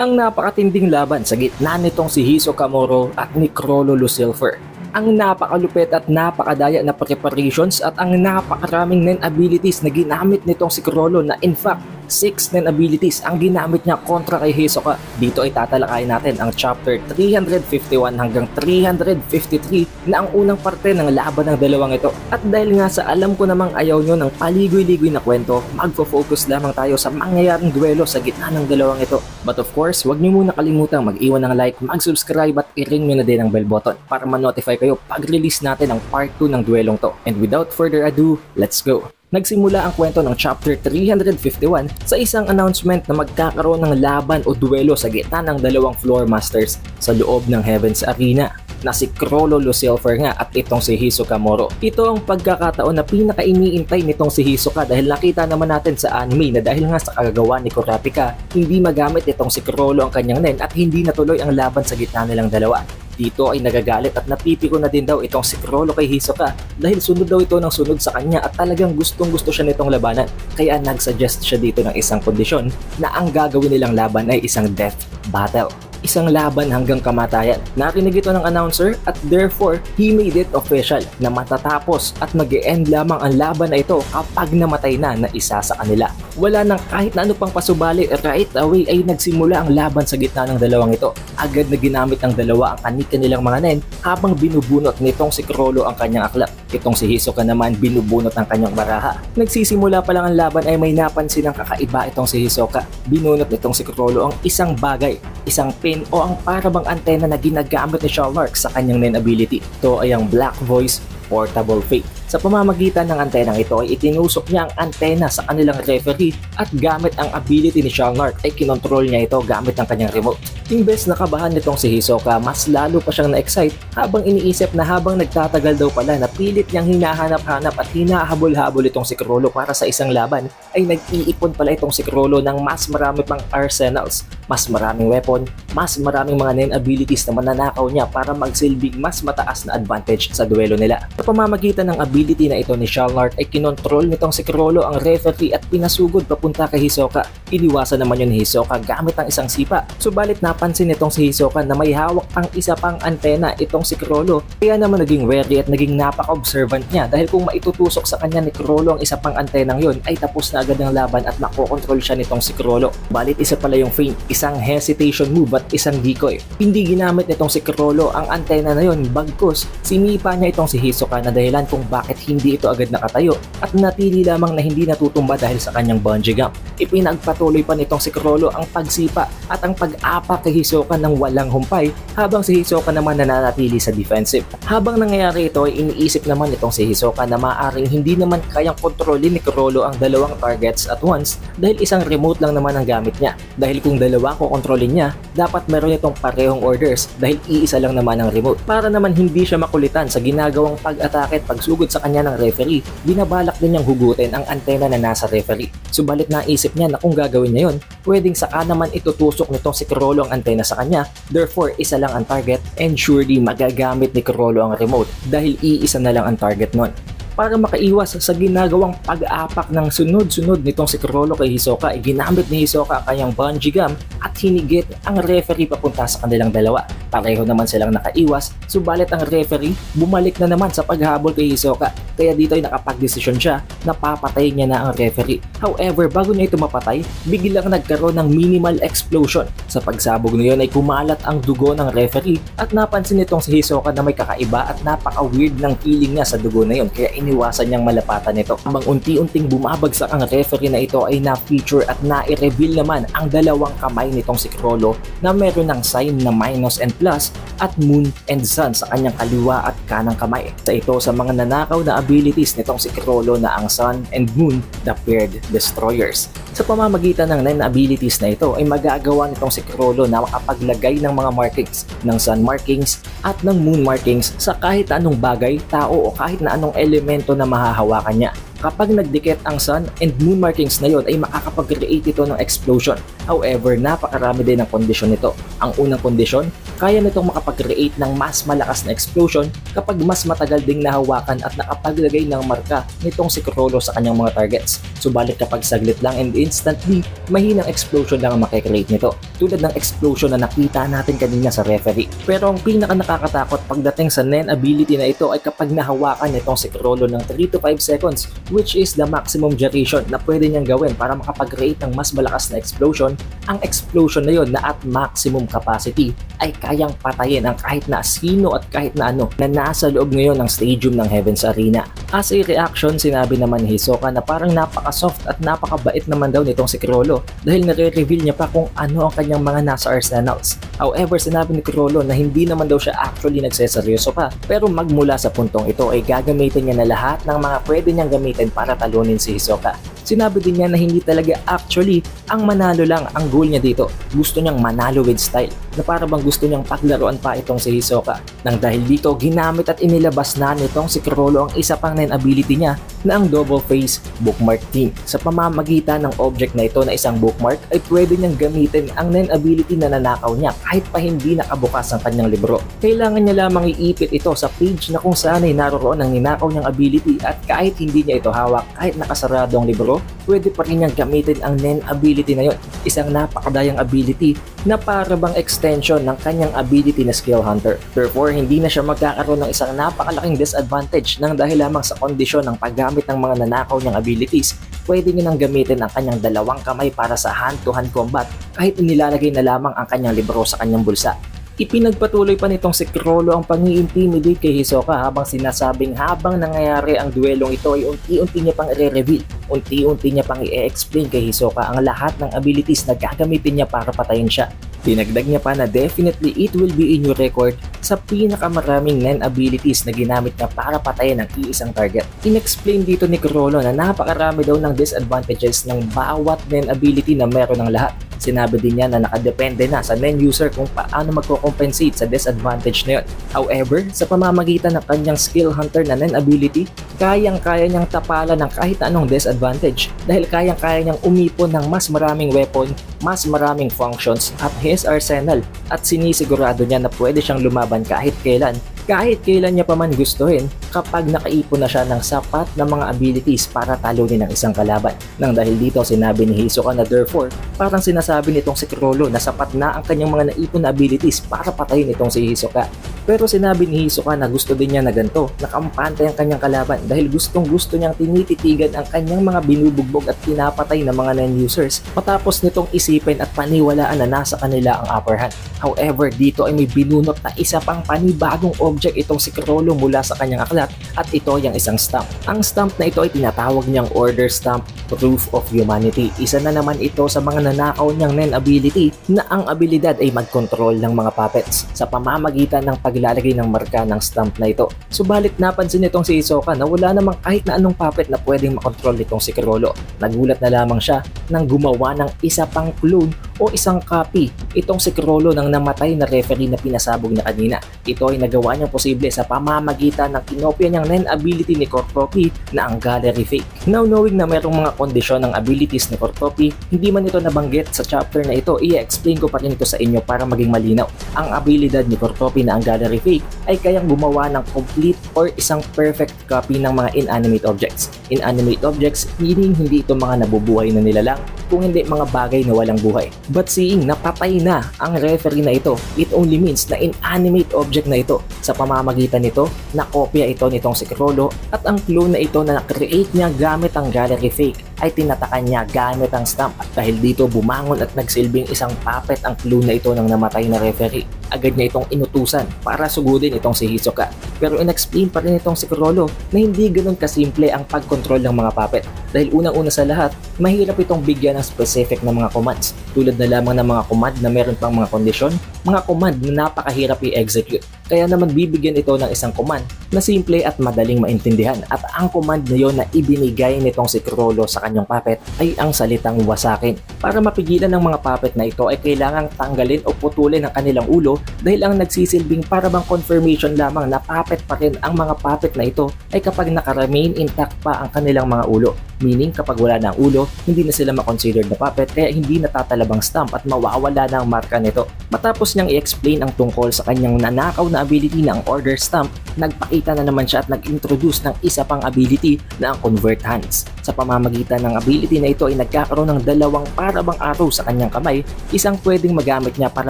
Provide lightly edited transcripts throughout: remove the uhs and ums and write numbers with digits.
Ang napakatinding laban sa gitna nitong si Hisoka Moro at ni Chrollo Lucifer. Ang napakalupit at napakadaya na preparations at ang napakaraming nen abilities na ginamit nitong si Chrollo na in fact 6 nen abilities ang ginamit niya kontra kay Hisoka. Dito ay tatalakayin natin ang chapter 351 hanggang 353 na ang unang parte ng laban ng dalawang ito. At dahil nga sa alam ko namang ayaw nyo ng paligoy-ligoy na kwento, magfo-focus lamang tayo sa mangyayaring duelo sa gitna ng dalawang ito. But of course, huwag nyo muna kalimutang mag-iwan ng like, mag-subscribe at i-ring nyo na din ang bell button para ma-notify kayo pag-release natin ang part 2 ng duelong to. And without further ado, let's go! Nagsimula ang kwento ng chapter 351 sa isang announcement na magkakaroon ng laban o duelo sa gitna ng dalawang floor masters sa loob ng Heaven's Arena na si Chrollo Lucifer nga at itong si Hisoka Moro. Ito ang pagkakataon na pinaka-iniintay nitong si Hisoka dahil nakita naman natin sa anime na dahil nga sa kagagawa ni Kurapika, hindi magamit itong si Chrollo ang kanyang nen at hindi natuloy ang laban sa gitna nilang dalawa. Dito ay nagagalit at napipiko na din daw itong si Chrollo kay Hisoka dahil sunod daw ito ng sunod sa kanya at talagang gustong gusto siya nitong labanan. Kaya nagsuggest siya dito ng isang kondisyon na ang gagawin nilang laban ay isang death battle. Isang laban hanggang kamatayan. Narinig ito ng announcer at therefore he made it official na matatapos at mag-e-end lamang ang laban na ito kapag namatay na isa sa kanila. Wala nang kahit na ano pang pasubali, right away ay nagsimula ang laban sa gitna ng dalawang ito. Agad na ginamit ng dalawa ang kanilang mga nen habang binubunot nitong si Chrollo ang kanyang aklat. Itong si Hisoka naman binubunot ang kanyang baraha. Nagsisimula pa lang ang laban ay may napansin ng kakaiba itong si Hisoka. Binunot nitong si Chrollo ang isang bagay, isang pin o ang parabang antena na ginagamit ni Shalnark sa kanyang nen ability. Ito ay ang Black Voice Portable Fate. Sa pamamagitan ng antenang ito ay itinusok niya ang antena sa kanilang referee at gamit ang ability ni Shalnark ay kinontrol niya ito gamit ang kanyang remote. Imbes na kabahan nitong si Hisoka, mas lalo pa siyang na-excite habang iniisip na habang nagtatagal daw pala na pilit niyang hinahanap-hanap at hinahabol-habol itong si Chrollo para sa isang laban ay nag-iipon pala itong si Chrollo ng mas marami pang arsenals, mas maraming weapon, mas maraming mga nen abilities na mananakaw niya para magsilbing mas mataas na advantage sa duelo nila. Sa pamamagitan ng ability na ito ni Shalnark ay kinontrol nitong si Chrollo ang referee at pinasugod papunta kay Hisoka. Iniwasan naman yun ni Hisoka gamit ang isang sipa. Subalit napansin nitong si Hisoka na may hawak pang isa pang antena itong si Chrollo. Kaya naman naging wary at naging napaka-observant niya dahil kung maitutusok sa kanya ni Chrollo ang isa pang antenang yun ay tapos na agad ang laban at makokontrol siya nitong si Chrollo. Balit isa pala yung feint, isang hesitation move at isang decoy. Hindi ginamit nitong si Chrollo ang antena na yun, bagkus sinipa niya itong si Hisoka na dahilan kung bakit hindi ito agad nakatayo at natili lamang na hindi natutumba dahil sa kanyang bungee jump. Ipinagpatuloy pa nitong si Chrollo ang pagsipa at ang pag-apak kay Hisoka ng walang humpay habang si Hisoka naman nananatili sa defensive. Habang nangyayari ito ay iniisip naman nitong si Hisoka na maaaring hindi naman kayang kontrolin ni Chrollo ang dalawang targets at once dahil isang remote lang naman ang gamit niya. Dahil kung dalawa ko kontrolin niya, dapat meron itong parehong orders dahil iisa lang naman ang remote. Para naman hindi siya makulitan sa ginagawang pag-atake at pagsugod sa kanya ng referee, binabalak din niyang hugutin ang antena na nasa referee. Subalit naisip niya na kung gagawin niya yun, pwedeng saka naman itutusok nitong si Chrollo ang antena sa kanya, therefore isa lang ang target and surely magagamit ni Chrollo ang remote dahil iisa na lang ang target nun. Para makaiwas sa ginagawang pag-apak ng sunod-sunod nitong si Chrollo kay Hisoka ay ginamit ni Hisoka ang kanyang bungee jump at hinigit ang referee papunta sa kanilang dalawa. Pareho naman silang nakaiwas, subalit ang referee bumalik na naman sa paghabol kay Hisoka. Kaya dito ay nakapag-desisyon siya na papatayin niya na ang referee. However, bago niya ito mapatay, biglang nagkaroon ng minimal explosion. Sa pagsabog na yun ay kumalat ang dugo ng referee at napansin nitong si Hisoka na may kakaiba at napaka-weird ng feeling niya sa dugo na yun kaya iniwasan niyang malapatan ito. Habang unti-unting bumabagsak ang referee na ito ay na-feature at na-reveal naman ang dalawang kamay nitong si Chrollo na meron ng sign na minus and plus at moon and sun sa kanyang kaliwa at kanang kamay. Sa ito sa mga nanakaw na abilities nitong si Chrollo na ang sun and moon, the paired destroyers. Sa pamamagitan ng 9 abilities na ito ay magagawa nitong si Chrollo na makapaglagay ng mga markings, ng sun markings at ng moon markings sa kahit anong bagay, tao o kahit na anong elemento na mahahawakan niya. Kapag nagdikit ang sun and moon markings na yon ay makakapag-create ito ng explosion. However, napakarami din ng kondisyon nito. Ang unang kondisyon, kaya nitong makapag-create ng mas malakas na explosion kapag mas matagal ding nahawakan at nakapaglagay ng marka nitong si Chrollo sa kanyang mga targets. Subalit kapag saglit lang and instantly, mahinang explosion lang ang makikreate nito. Tulad ng explosion na nakita natin kanina sa referee. Pero ang pinaka nakakatakot pagdating sa Nen ability na ito ay kapag nahawakan nitong si Chrollo ng 3 to 5 seconds, which is the maximum duration na pwede niyang gawin para makapag-create ng mas malakas na explosion. Ang explosion na yon na at maximum capacity ay kayang patayin ang kahit na sino at kahit na ano na nasa loob ngayon ng stadium ng Heavens Arena. As a reaction, sinabi naman ni Hisoka na parang napaka-soft at napakabait naman daw nitong si Chrollo dahil nare-reveal niya pa kung ano ang kanyang mga nasa arsenals. However, sinabi ni Chrollo na hindi naman daw siya actually nagseseryoso pa, pero magmula sa puntong ito ay gagamitin niya na lahat ng mga pwede niyang gamitin para talunin si Hisoka. Sinabi din niya na hindi talaga actually ang manalo lang ang goal niya dito. Gusto niyang manalo with style, na para bang gusto niyang paglaruan pa itong si Hisoka. Nang dahil dito, ginamit at inilabas na nitong si Chrollo ang isa pang Nen ability niya na ang double face bookmark team. Sa pamamagitan ng object na ito na isang bookmark ay pwede niyang gamitin ang Nen ability na nanakaw niya kahit pa hindi nakabukas ang kanyang libro. Kailangan niya lamang iipit ito sa page na kung saan ay naroon ang ninakaw niyang ability at kahit hindi niya ito hawak, kahit nakasarado ang libro, pwede pa rin niyang gamitin ang Nen ability na yon. Isang napakadayang ability na para bang extension ng kanyang ability na Skill Hunter. Therefore, hindi na siya magkakaroon ng isang napakalaking disadvantage nang dahil lamang sa kondisyon ng paggamit ng mga nanakaw niyang abilities. Pwede niya nang gamitin ang kanyang dalawang kamay para sa hand-to-hand combat kahit inilalagay na lamang ang kanyang libro sa kanyang bulsa. Ipinagpatuloy pa nitong si Chrollo ang pang-i-intimidate kay Hisoka habang sinasabing habang nangyayari ang duelong ito ay unti-unti niya pang i-reveal, unti-unti niya pang i-explain kay Hisoka ang lahat ng abilities na gagamitin niya para patayin siya. Dinagdag niya pa na definitely it will be in your record sa pinakamaraming Nen abilities na ginamit niya para patayin ang iisang target. In-explain dito ni Chrollo na napakarami daw ng disadvantages ng bawat Nen ability na meron ng lahat. Sinabi din niya na nakadepende na sa Nen user kung paano magko-compensate sa disadvantage na yun. However, sa pamamagitan ng kanyang Skill Hunter na Nen ability, kayang-kaya niyang tapalan ng kahit anong disadvantage dahil kayang-kaya niyang umipon ng mas maraming weapon, mas maraming functions at his arsenal at sinisigurado niya na pwede siyang lumaban kahit kailan niya pa man gustuhin kapag nakaipon na siya ng sapat na mga abilities para talunin ang isang kalaban. Nang dahil dito, sinabi ni Hisoka na therefore, parang sinasabi nitong si Chrollo na sapat na ang kanyang mga naipon na abilities para patayin itong si Hisoka. Pero sinabi ni Hisoka na gusto din niya na ganito, nakampante ang kanyang kalaban dahil gustong-gusto niyang tinititigan ang kanyang mga binubugbog at pinapatay na mga Nen users matapos nitong isipin at paniwalaan na nasa kanila ang upper hand. However, dito ay may binunot na isa pang panibagong object itong si Chrollo mula sa kanyang aklat at ito yung isang stamp. Ang stamp na ito ay tinatawag niyang Order Stamp Proof of Humanity. Isa na naman ito sa mga nanakaw niyang Nen ability na ang abilidad ay mag-control ng mga puppets sa pamamagitan ng paglalagay ng marka ng stamp na ito. Subalit napansin nitong si Hisoka na wala namang kahit na anong puppet na pwedeng makontrol nitong si Chrollo. Nagulat na lamang siya nang gumawa ng isa pang clone o isang copy itong si Chrollo ng namatay na referee na pinasabog na kanina. Ito ay nagawa niyang posible sa pamamagitan ng kinopya niyang Nen ability ni Cortopi na ang Gallery Fake. Now knowing na mayroong mga kondisyon ng abilities ni Cortopi, hindi man ito nabanggit sa chapter na ito, i-explain ko pa rin ito sa inyo para maging malinaw. Ang abilidad ni Cortopi na ang Gallery Fake ay kayang gumawa ng complete or isang perfect copy ng mga inanimate objects. Inanimate objects meaning hindi ito mga nabubuhay na nilalang, kung hindi mga bagay na walang buhay. But seeing napatay na ang referee na ito, it only means na inanimate object na ito. Sa pamamagitan nito, nakopya ito nitong si Chrollo at ang clone na ito na na-create niya gamit ang Gallery Fake ay tinatakan niya gamit ang stamp at dahil dito bumangon at nagsilbing isang puppet ang clone na ito ng namatay na referee. Agad niya itong inutusan para sugudin itong si Hisoka. Pero in-explain pa rin itong si Chrollo na hindi ganun kasimple ang pag-control ng mga puppet dahil unang-una sa lahat, mahirap itong bigyan ng specific na mga commands tulad na lamang ng mga command na meron pang mga kondisyon, mga command na napakahirap i-execute. Kaya naman bibigyan ito ng isang command na simple at madaling maintindihan at ang command na yon na ibinigay nitong si Chrollo sa kanyang puppet ay ang salitang wasakin. Para mapigilan ng mga puppet na ito ay kailangang tanggalin o putulin ang kanilang ulo dahil ang nagsisilbing para bang confirmation lamang na puppet pa rin ang mga puppet na ito ay kapag naka-remain intact pa ang kanilang mga ulo. Meaning kapag wala na ang ulo, hindi na sila makonsidered na puppet kaya hindi natatalabang stamp at mawawala na ang marka nito. Matapos niyang i-explain ang tungkol sa kanyang nanakaw na ability na ang order stamp, nagpakita na naman siya at nag-introduce ng isa pang ability na ang convert hands. Sa pamamagitan ng ability na ito ay nagkakaroon ng dalawang parabang arrow sa kanyang kamay, isang pwedeng magamit niya para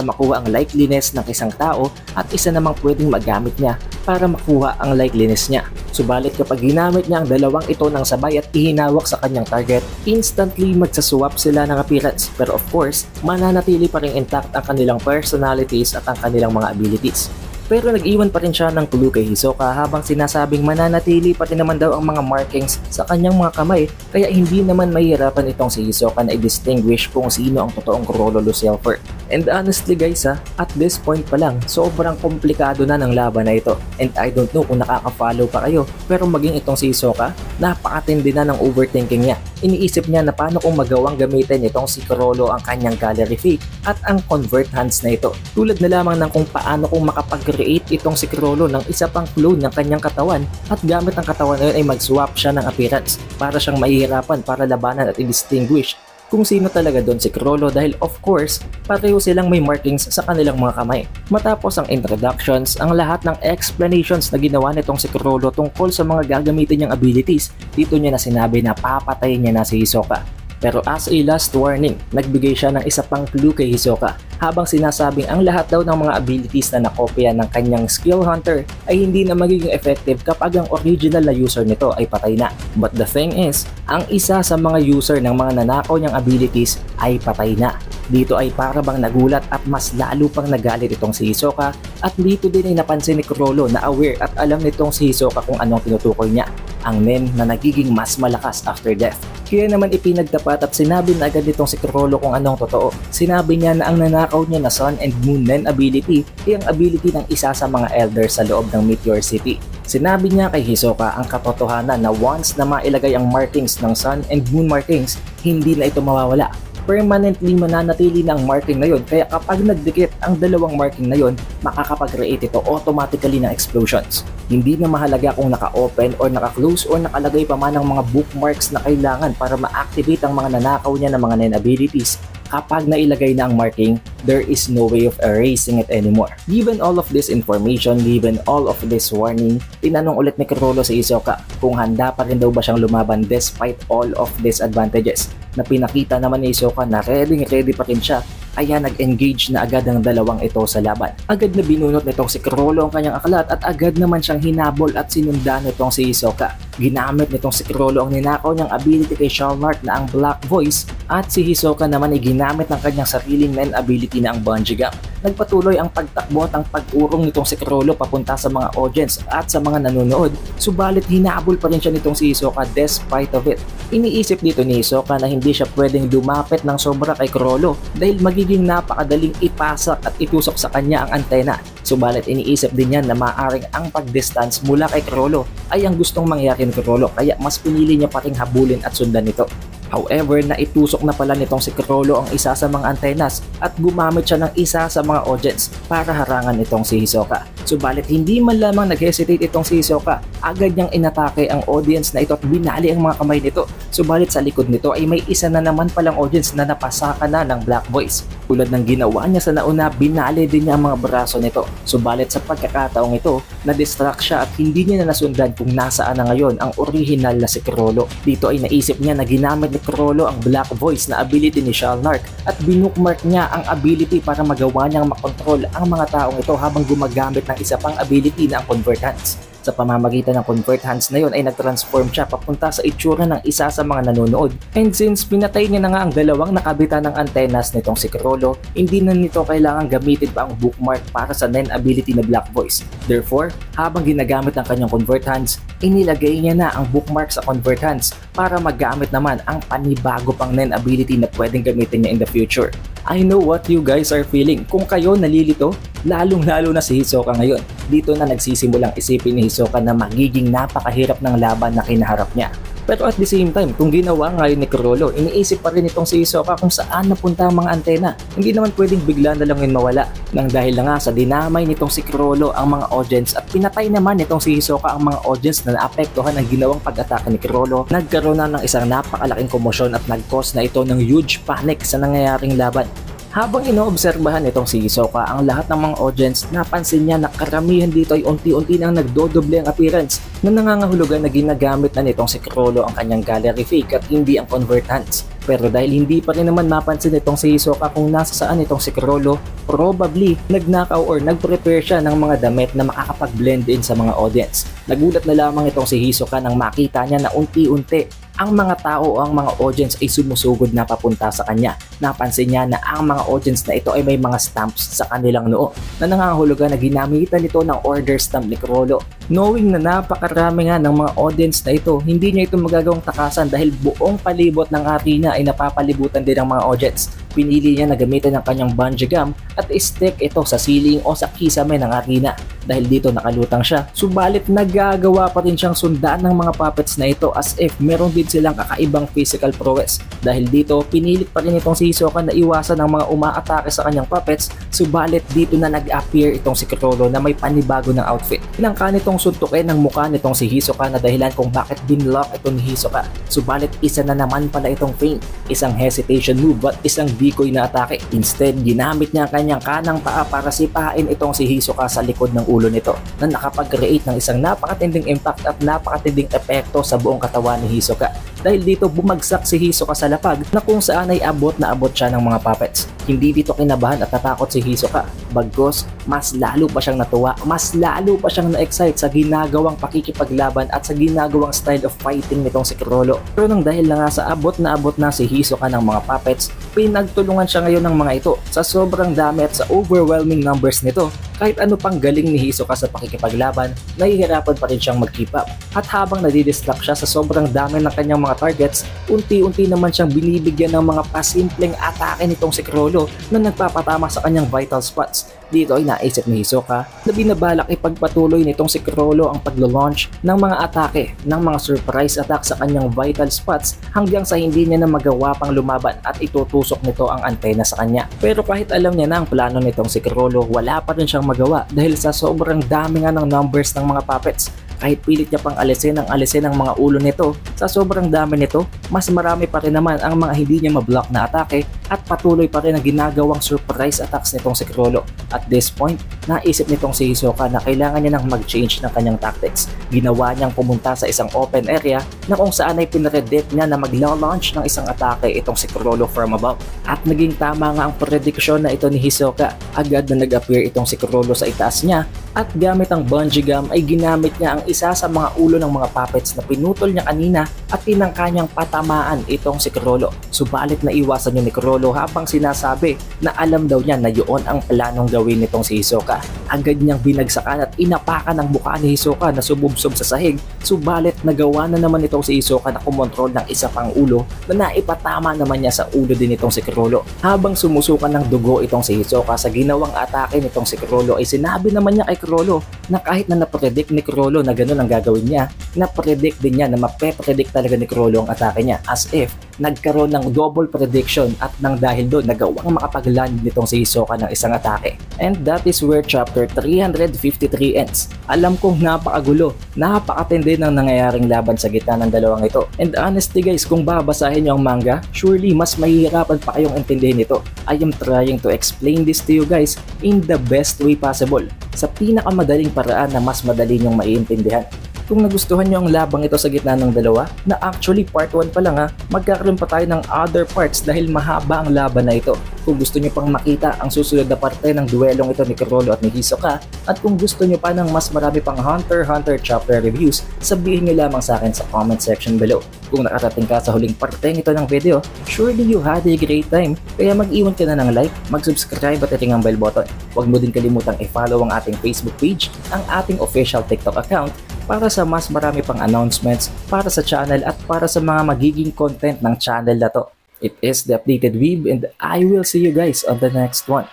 makuha ang likeliness ng isang tao at isa namang pwedeng magamit niya para makuha ang likeliness niya. Subalit kapag ginamit niya ang dalawang ito ng sabay at ihinawak sa kanyang target, instantly magsaswap sila ng appearance. Pero of course, mananatili pa rin intact ang kanilang personalities at ang kanilang mga abilities. Pero nag-iwan pa rin siya ng clue kay Hisoka habang sinasabing mananatili pa rin naman daw ang mga markings sa kanyang mga kamay kaya hindi naman mahihirapan itong si Hisoka na i-distinguish kung sino ang totoong Chrollo Lucifer. And honestly guys at this point pa lang, sobrang komplikado na ng laban na ito. And I don't know kung nakaka-follow pa kayo, pero maging itong si Hisoka, napakatindi na ng overthinking niya. Iniisip niya na paano kung magawang gamitin itong si Chrollo ang kanyang gallery fake at ang convert hands na ito. Tulad na lamang ng kung paano kung makapag-create itong si Chrollo ng isa pang clone ng kanyang katawan at gamit ang katawan na yun ay mag-swap siya ng appearance para siyang mahihirapan para labanan at i-distinguish kung sino talaga doon si Chrollo dahil of course, pareho silang may markings sa kanilang mga kamay. Matapos ang introductions, ang lahat ng explanations na ginawa nitong si Chrollo tungkol sa mga gagamitin niyang abilities, dito niya na sinabi na papatayin niya na si Hisoka. Pero as a last warning, nagbigay siya ng isa pang clue kay Hisoka habang sinasabing ang lahat daw ng mga abilities na nakopya ng kanyang skill hunter ay hindi na magiging effective kapag ang original na user nito ay patay na. But the thing is, ang isa sa mga user ng mga nanakaw niyang abilities ay patay na. Dito ay para bang nagulat at mas lalo pang nagalit itong si Hisoka at dito din ay napansin ni Chrollo na aware at alam nitong si Hisoka kung anong tinutukoy niya, ang nen na nagiging mas malakas after death. Kaya naman ipinagtapat at sinabi na agad nitong si Chrollo kung anong totoo. Sinabi niya na ang nanakaw niya na Sun and Moon Nen ability ay ang ability ng isa sa mga elders sa loob ng Meteor City. Sinabi niya kay Hisoka ang katotohanan na once na mailagay ang markings ng Sun and Moon markings, hindi na ito mawawala. Permanently mananatili na ang marking na yon kaya kapag nagdikit ang dalawang marking na yon, makakapag-create ito automatically ng explosions. Hindi na mahalaga kung naka-open or naka-close or nakalagay pa man ng mga bookmarks na kailangan para ma-activate ang mga nanakaw niya ng mga Nen abilities. Kapag nailagay na ang marking, there is no way of erasing it anymore. Given all of this information, given all of this warning, tinanong ulit ni Chrollo si Hisoka kung handa pa rin daw ba siyang lumaban despite all of these advantages. Na pinakita naman ni Hisoka na ready pa rin siya, kaya nag-engage na agad ang dalawang ito sa laban. Agad na binunot nitong si Chrollo ang kanyang aklat at agad naman siyang hinabol at sinundan nitong si Hisoka. Ginamit nitong si Chrollo ang ninakaw niyang ability kay Shalnark na ang Black Voice at si Hisoka naman ay ginamit ng kanyang sariling Nen ability na ang Bungee Jump. Nagpatuloy ang pagtakbo at ang pag-urong nitong si Chrollo papunta sa mga audience at sa mga nanonood, subalit hinabol pa rin siya nitong si Hisoka despite of it. Iniisip dito ni Hisoka na hindi siya pwedeng lumapit ng sobra kay Chrollo dahil magiging napakadaling ipasak at itusok sa kanya ang antena. Subalit iniisip din niya na maaaring ang pag-distance mula kay Chrollo ay ang gustong mangyari ni Chrollo kaya mas pinili niya pa ring habulin at sundan ito. However, naitusok na pala nitong si Chrollo ang isa sa mga antenas at gumamit siya ng isa sa mga audience para harangan itong si Hisoka. Subalit hindi man lamang nag-hesitate itong si Hisoka, agad niyang inatake ang audience na ito at binali ang mga kamay nito. Subalit sa likod nito ay may isa na naman palang audience na napasaka na ng Black Voice. Tulad ng ginawa niya sa nauna, binali din niya ang mga braso nito. Subalit sa pagkakataong ito, na-distract siya at hindi niya na nasundan kung nasaan na ngayon ang original na si Chrollo. Dito ay naisip niya na ginamit ni Chrollo ang Black Voice na ability ni Shalnark at binukmark niya ang ability para magawa niyang makontrol ang mga taong ito habang gumagamit ng isa pang ability na ang Convert Hands. Sa pamamagitan ng Convert Hands na yon ay nag-transform siya papunta sa itsura ng isa sa mga nanonood. And since pinatay niya na nga ang dalawang nakabitan ng antennas nitong si Chrollo, hindi na nito kailangan gamitin pa ang bookmark para sa Nen ability na Black Voice. Therefore, habang ginagamit ang kanyang Convert Hands, inilagay niya na ang bookmark sa Convert Hands para magamit naman ang panibago pang Nen ability na pwedeng gamitin niya in the future. I know what you guys are feeling. Kung kayo nalilito, lalong-lalo na si Hisoka ngayon. Dito na nagsisimulang isipin ni Hisoka na magiging napakahirap ng laban na kinaharap niya. Pero at the same time, kung ginawa ngayon ni Chrollo, iniisip pa rin itong si Hisoka kung saan napunta ang mga antena. Hindi naman pwedeng bigla na lang yun mawala. Nang dahil na nga sa dinamay nitong si Chrollo ang mga audience at pinatay naman nitong si Hisoka ang mga audience na naapektuhan ng ginawang pag-atake ni Chrollo, nagkaroon na ng isang napakalaking komosyon at nag-cause na ito ng huge panic sa nangyayaring laban. Habang inoobserbahan itong si Hisoka ang lahat ng mga audience, napansin niya na karamihan dito ay unti-unti nang nagdodoble ang appearance na nangangahulugan na ginagamit na nitong si Chrollo ang kanyang gallery fake at hindi ang convert hands. Pero dahil hindi pa rin naman mapansin itong si Hisoka kung nasa saan itong si Chrollo, probably nagnakaw or nagprepare siya ng mga damit na makakapag-blend in sa mga audience. Nagulat na lamang itong si Hisoka nang makita niya na unti-unti ang mga tao o ang mga audience ay sumusugod na papunta sa kanya. Napansin niya na ang mga audience na ito ay may mga stamps sa kanilang noo na nangangahulugan na ginamitan nito ng order stamp ni Chrollo. Knowing na napakarami nga ng mga audience na ito, hindi niya ito magagawang takasan dahil buong palibot ng arena ay napapalibutan din ng mga audience. Pinili niya na gamitin ang kanyang bungee gum at stick ito sa ceiling o sa kisame ng arena. Dahil dito nakalutang siya, subalit nagagawa pa rin siyang sundaan ng mga puppets na ito as if meron din silang kakaibang physical prowess. Dahil dito, pinilit pa rin itong si Hisoka na iwasan ng mga umaatake sa kanyang puppets, subalit dito na nag-appear itong si Chrollo na may panibago ng outfit. Tinangka nitong suntukin ng mukha nitong si Hisoka na dahilan kung bakit binlock ito ni Hisoka. Subalit isa na naman pala itong feint, isang hesitation move at isang decoy na atake. Instead, ginamit niya ang kanyang kanang paa para sipain itong si Hisoka sa likod ng ulo nito na nakapag-create ng isang napakatinding impact at napakatinding epekto sa buong katawan ni Hisoka. Dahil dito bumagsak si Hisoka sa lapag na kung saan ay abot na abot siya ng mga puppets. Hindi dito kinabahan at natakot si Hisoka. Bagkus, mas lalo pa siyang natuwa, mas lalo pa siyang na-excite sa ginagawang pakikipaglaban at sa ginagawang style of fighting nitong si Chrollo. Pero nang dahil na nga sa abot na si Hisoka ng mga puppets, pinagtulungan siya ngayon ng mga ito sa sobrang dami at sa overwhelming numbers nito. Kahit ano pang galing ni Hisoka sa pakikipaglaban, nahihirapan pa rin siyang mag-keep up. At habang nadidistract siya sa sobrang dami ng kanyang mga targets, unti-unti naman siyang binibigyan ng mga pasimpleng atake nitong si Chrollo na nagpapatama sa kanyang vital spots. Dito ay naisip ni Hisoka na binabalak ipagpatuloy nitong si Chrollo ang paglo-launch ng mga atake, ng mga surprise attack sa kanyang vital spots hanggang sa hindi niya na magawa pang lumaban at itutusok nito ang antena sa kanya. Pero kahit alam niya na ang plano nitong si Chrollo, wala pa rin siyang magawa dahil sa sobrang dami nga ng numbers ng mga puppets. Kahit pilit niya pang alisin ang mga ulo nito, sa sobrang dami nito, mas marami pa rin naman ang mga hindi niya mablock na atake at patuloy pa rin ang ginagawang surprise attacks nitong si Chrollo. At this point, naisip nitong si Hisoka na kailangan niya nang mag-change ng kanyang tactics. Ginawa niyang pumunta sa isang open area na kung saan ay pinredict niya na magla-launch ng isang atake itong si Chrollo from above. At naging tama nga ang prediction na ito ni Hisoka. Agad na nag-appear itong si Chrollo sa itaas niya at gamit ang bungee gum ay ginamit niya ang isa sa mga ulo ng mga puppets na pinutol niya kanina at tinangka niyang patamaan itong si Chrollo. Subalit na iwasan niya ni Chrollo habang sinasabi na alam daw niya na yun ang planong gawin nitong si Hisoka. Agad niyang binagsakan at inapakan ang mukha ni Hisoka na sububsob sa sahig. Subalit nagawa na naman itong si Hisoka na kumontrol ng isa pang ulo na naipatama naman niya sa ulo din itong si Chrollo. Habang sumusukan ng dugo itong si Hisoka sa ginawang atake nitong si Chrollo ay sinabi naman niya kay Chrollo na kahit na napredict ni Chrollo na ganun ang gagawin niya, napredict din niya na mape-predict talaga ni Chrollo ang atake niya as if nagkaroon ng double prediction at nang dahil doon nagawang makapag-land nitong si Hisoka ng isang atake. And that is where chapter 353 ends. Alam kong napakagulo, napakatindi ng nangyayaring laban sa gitna ng dalawang ito. And honestly guys, kung babasahin niyo ang manga, surely mas mahihirapan pa kayong intindihin ito. I am trying to explain this to you guys in the best way possible, sa pinakamadaling paraan na mas madali niyong maiintindihan. Kung nagustuhan nyo ang labang ito sa gitna ng dalawa, na actually part 1 pa lang magkakaroon pa tayo ng other parts dahil mahaba ang laban na ito. Kung gusto nyo pang makita ang susunod na parte ng duelong ito ni Chrollo at ni Hisoka, at kung gusto nyo pa ng mas marami pang Hunter x Hunter chapter reviews, sabihin nyo lamang sa akin sa comment section below. Kung nakarating ka sa huling parteng ito ng video, surely you had a great time, kaya mag-iwan ka na ng like, mag-subscribe at iting ang bell button. Huwag mo din kalimutang i-follow ang ating Facebook page, ang ating official TikTok account, para sa mas marami pang announcements para sa channel at para sa mga magiging content ng channel na to. It is The Updated Weeb and I will see you guys on the next one.